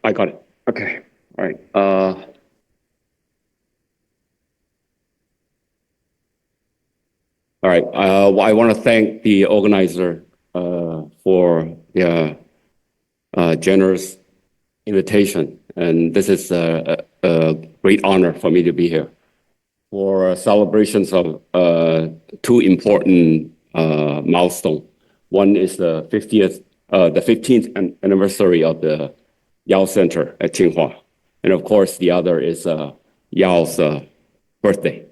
I got it. Okay. All right. All right. I want to thank the organizer for the generous invitation, and this is a great honor for me to be here for celebrations of two important milestones. One is the 15th anniversary of the Yau Center at Tsinghua, and of course the other is Yao's birthday.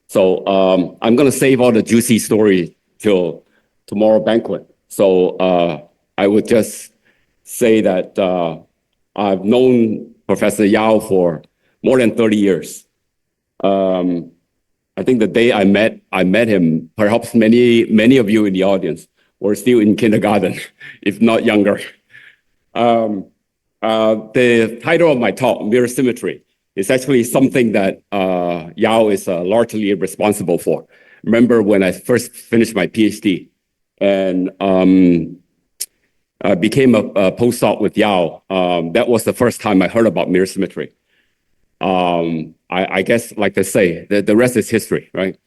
So I'm going to save all the juicy story till tomorrow banquet. So I would just say that I've known Professor Yau for more than 30 years. I think the day I met him, perhaps many of you in the audience were still in kindergarten, if not younger. The title of my talk, Mirror Symmetry, is actually something that Yau is largely responsible for. Remember when I first finished my PhD and became a postdoc with Yau, that was the first time I heard about mirror symmetry. I guess, like they say, the rest is history, right?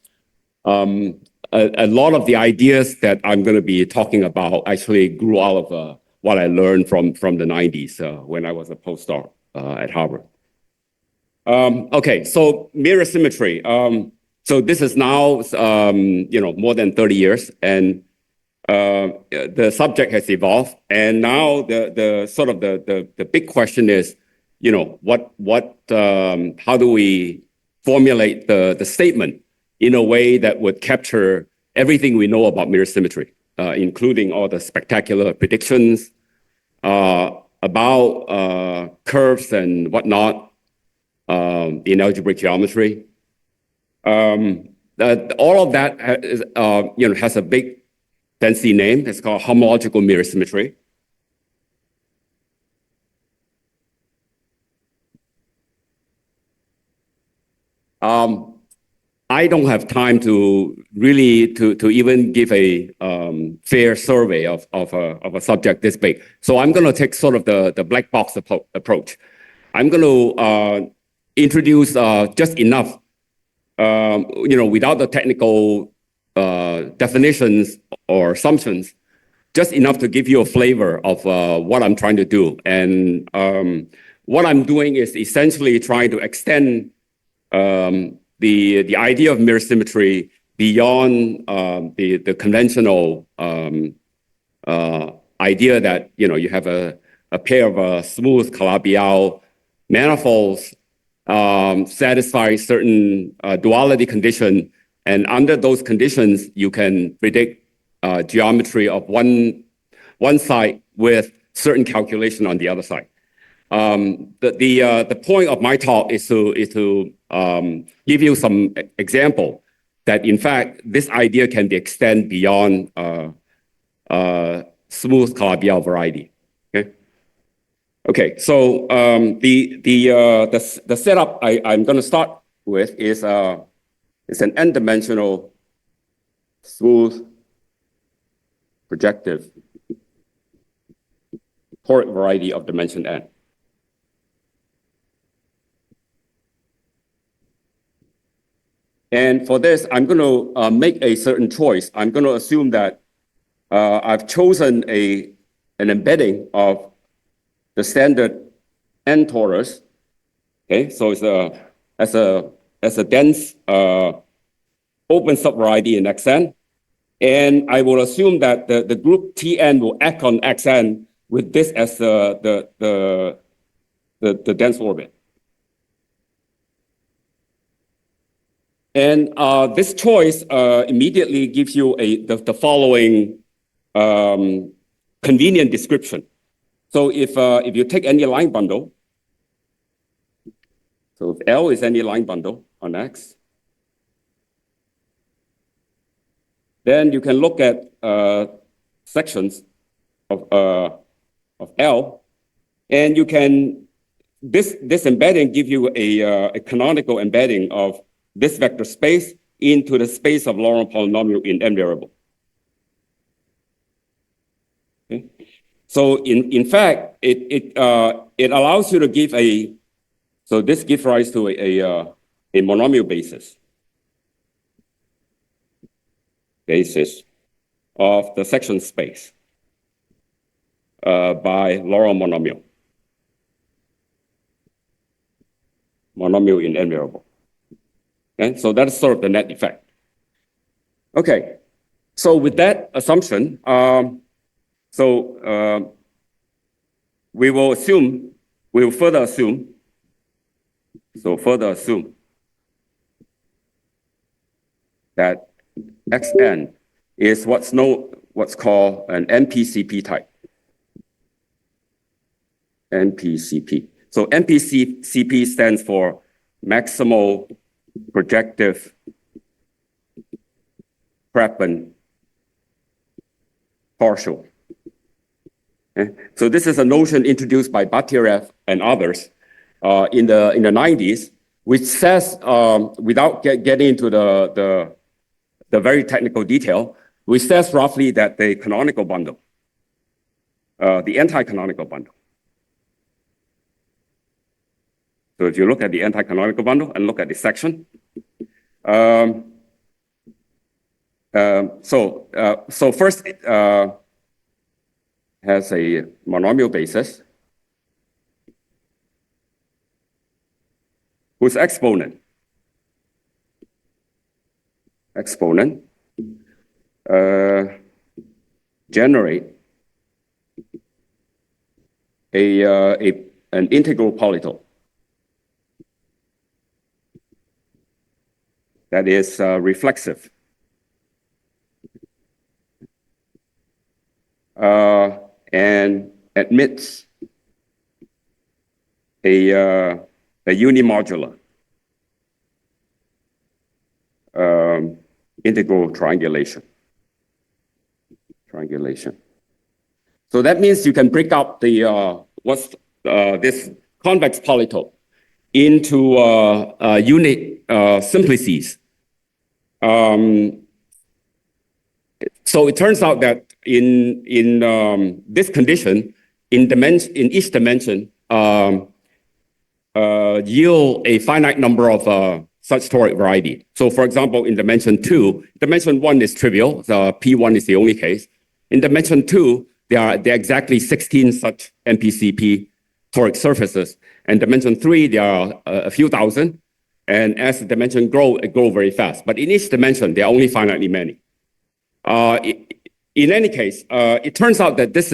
A lot of the ideas that I'm going to be talking about actually grew out of what I learned from the 90s when I was a postdoc at Harvard. Okay, so mirror symmetry. So this is now, more than 30 years, and the subject has evolved. And now the big question is, how do we formulate the statement in a way that would capture everything we know about mirror symmetry, including all the spectacular predictions about curves and whatnot in algebraic geometry. All of that has a big fancy name. It's called homological mirror symmetry. I don't have time to really to even give a fair survey of a subject this big. So I'm going to take sort of the black box approach. I'm going to introduce just enough, without the technical definitions or assumptions, just enough to give you a flavor of what I'm trying to do. And what I'm doing is essentially trying to extend the idea of mirror symmetry beyond the conventional idea that you have a pair of smooth Calabi Yau manifolds satisfy certain duality condition, and under those conditions you can predict geometry of one side with certain calculation on the other side. The point of my talk is to give you some example that in fact this idea can be extended beyond smooth Calabi Yau variety. Okay. So the setup I'm going to start with is it's an n-dimensional smooth projective toric variety of dimension n. And for this, I'm going to make a certain choice. I'm going to assume that I've chosen an embedding of the standard n torus. Okay, so it's as a dense open subvariety in Xn, and I will assume that the group Tn will act on Xn with this as the dense orbit. And this choice immediately gives you the following convenient description. So if you take any line bundle, so if L is any line bundle on X, then you can look at sections of L, and you can this embedding give you a canonical embedding of this vector space into the space of Laurent polynomial in n variable. Okay. So in fact, it it allows you to give so this gives rise to a monomial basis of the section space by Laurent monomial in N variable. Okay, so that's sort of the net effect. Okay, so with that assumption, we will further assume that Xn is what's called an MPCP type. MPCP. So MPCP stands for maximal projective Prepon partial. Okay? So this is a notion introduced by Batirev and others in the 90s, which says, without getting into the very technical detail, which says roughly that the canonical bundle, the anti-canonical bundle. So if you look at the anti-canonical bundle and look at the section, so first it has a monomial basis whose exponent generate an integral polytope that is reflexive and admits a unimodular integral triangulation. So that means you can break up the this convex polytope into unit simplices. So it turns out that in this condition, in each dimension, yield a finite number of such toric variety. So for example, in dimension 2, dimension 1 is trivial, so P1 is the only case. In dimension 2, there are exactly 16 such MPCP toric surfaces. And dimension 3, there are a few thousand. And as the dimension grow, it grows very fast. But in each dimension, there are only finitely many. In any case, it turns out that this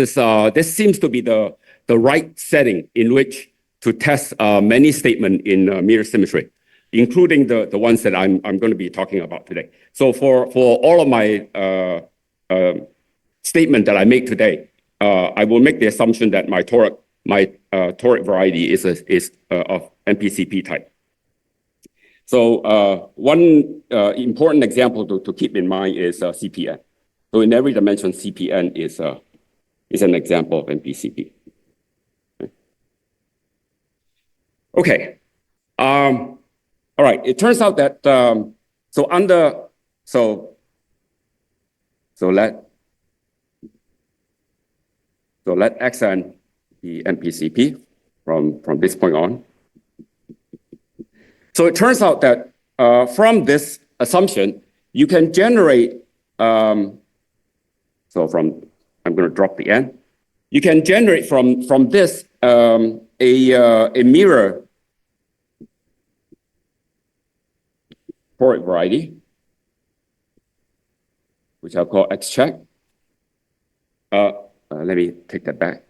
seems to be the right setting in which to test many statements in mirror symmetry, including the ones that I'm going to be talking about today. So for all of my statement that I make today, I will make the assumption that my toric variety is of MPCP type. So one important example to keep in mind is CPN. So in every dimension, CPN is an example of MPCP. Okay. All right. It turns out that let Xn be MPCP from this point on. So it turns out that from this assumption, you can generate. I'm going to drop the n. You can generate from this a mirror toric variety, which I'll call X check. Let me take that back.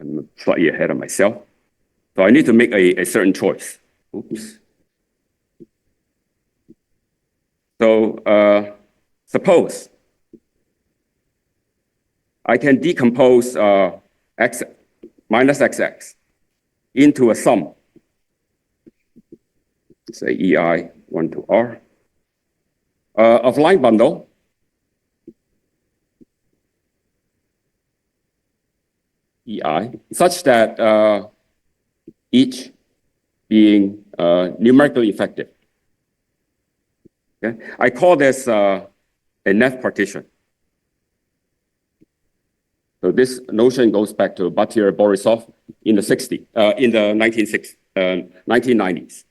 I'm slightly ahead of myself. So I need to make a certain choice. Oops. So suppose I can decompose x minus xx into a sum, say EI 1 to R, of line bundle EI, such that each being numerically effective. Okay? I call this a Neff partition. So this notion goes back to Battir Borisov in the 1990s.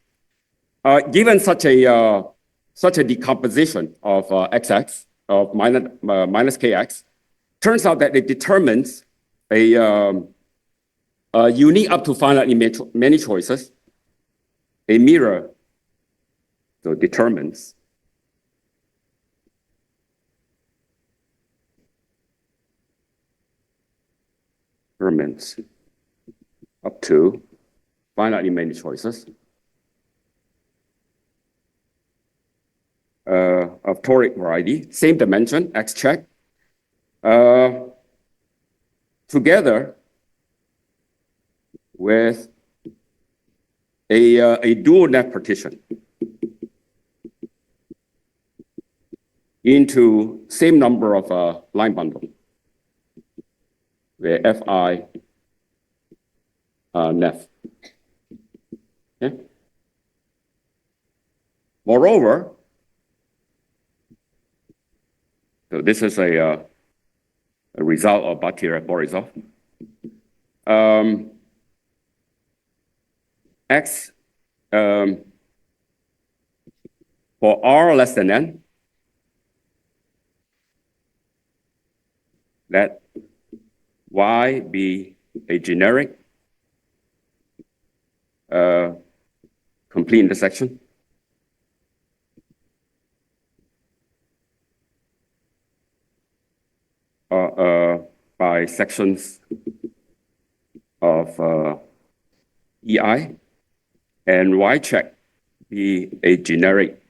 Given such a decomposition of XX of minus KX, turns out that it determines a unique up to finitely many choices, a mirror, so determines up to finitely many choices of toric variety, same dimension, X check, together with a dual net partition into same number of line bundle, where Fi nef. Okay. Moreover, so this is a result of Battir Borisov. X for R less than N, let Y be a generic complete intersection by sections of EI, and Y check be a generic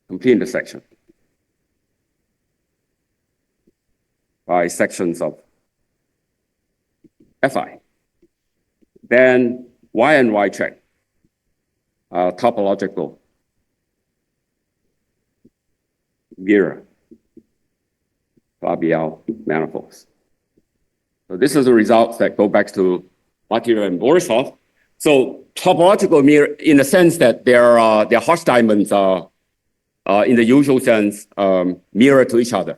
complete intersection by sections of Fi. Then Y and Y check are topological mirror Calabi Yau manifolds. So this is the results that go back to Battir and Borisov. So topological mirror, in the sense that their Hodge diamonds are, in the usual sense, mirror to each other.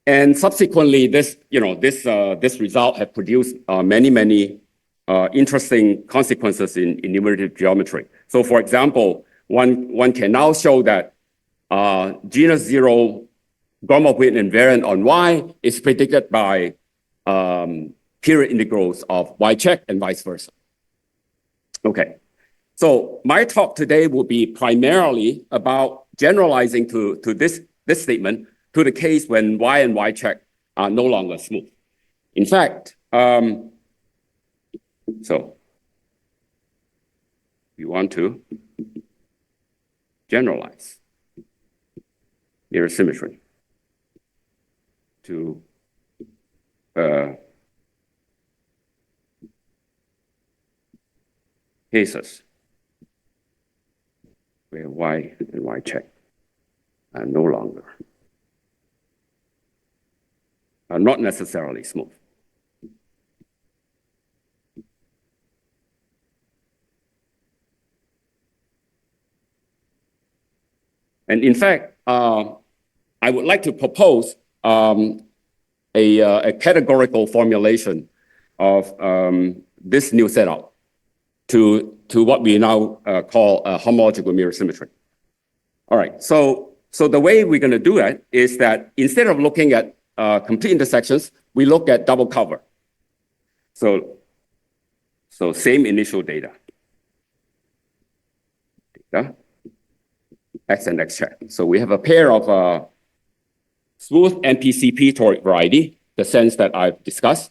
And subsequently, this result has produced many interesting consequences in enumerative geometry. So, for example, one can now show that genus zero Gromov-Witten invariant on Y is predicted by period integrals of Y check and vice versa. Okay, so my talk today will be primarily about generalizing to this statement to the case when Y and Y check are no longer smooth. In fact, so we want to generalize mirror symmetry to cases where Y and Y check are no longer, are not necessarily smooth. And in fact, I would like to propose a categorical formulation of this new setup to what we now call homological mirror symmetry. All right, so the way we're going to do it is that instead of looking at complete intersections, we look at double cover. So same initial data, X and X check. So we have a pair of smooth NPCP toric variety, the sense that I've discussed.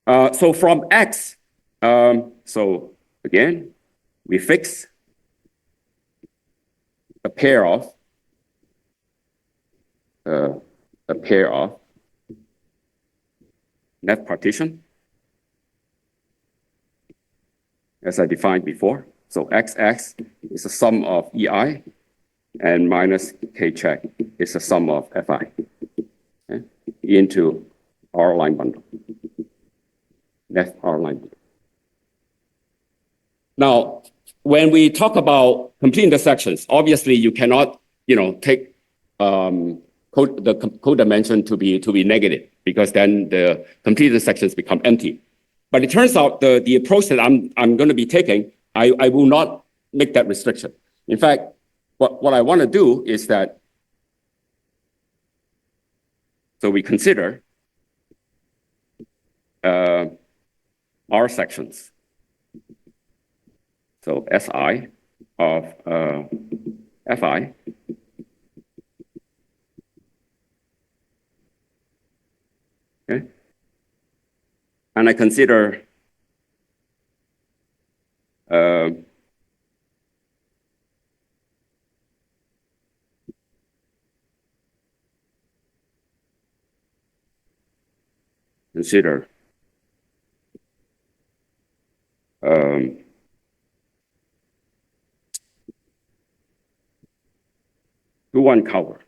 So from X, so again, we fix a pair of net partition, as I defined before. So XX is the sum of EI, and minus K check is the sum of Fi, okay, into R line bundle, net R line bundle. Now, when we talk about complete intersections, obviously you cannot, take code dimension to be negative, because then the completed sections become empty. But it turns out the approach that I'm going to be taking, I will not make that restriction. In fact, what I want to do is that, so we consider R sections. So Si of Fi okay, and I consider two-one cover.